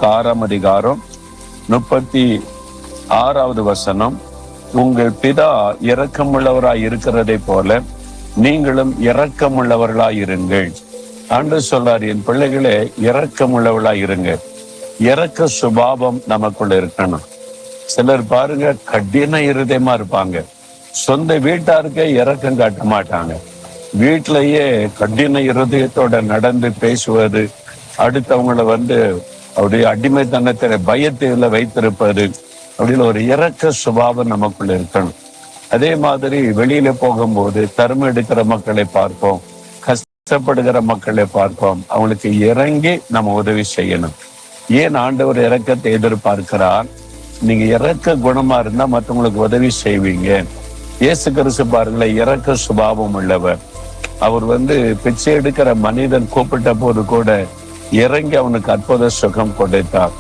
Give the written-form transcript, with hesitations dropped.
லூக்கா 6:36 உங்கள் பிதா இரக்கமுள்ளவராய் இருக்கிறதை போல நீங்களும் இரக்கமுள்ளவர்களாய் இருங்கள். ஆண்டவர் சொல்றார், என் பிள்ளைகளே இரக்கமுள்ளவர்களாய் இருங்க. இரக்க சுபாவம் நமக்குள்ள இருக்கணும். சிலர் பாருங்க, கடின இருதயமா இருப்பாங்க. சொந்த வீட்டாருக்கே இரக்கம் காட்ட மாட்டாங்க. வீட்டிலேயே கடின இருதயத்தோட நடந்து பேசுவது, அடுத்தவங்களை அப்படியே அடிமைத்தனத்தில பயத்தில வைத்திருப்பது, அப்படின்னு ஒரு இரக்க சுபாவம் நமக்குள்ள இருக்கணும். அதே மாதிரி வெளியில போகும்போது தர்மம் எடுக்கிற மக்களை பார்ப்போம், கஷ்டப்படுகிற மக்களை பார்ப்போம். அவங்களுக்கு இறங்கி நம்ம உதவி செய்யணும். ஏன் ஆண்டவர் இரக்கத்தை எதிர்பார்க்கிறார்? நீங்க இரக்க குணமா இருந்தா மற்றவங்களுக்கு உதவி செய்வீங்க. இயேசு கிறிஸ்து பாருங்களேன், இரக்க சுபாவம் உள்ளவர். அவர் பிச்சை எடுக்கிற மனிதன் கூப்பிட்ட போது கூட இறங்கி அவனுக்கு அற்புத சுகம் கொடுத்தார்.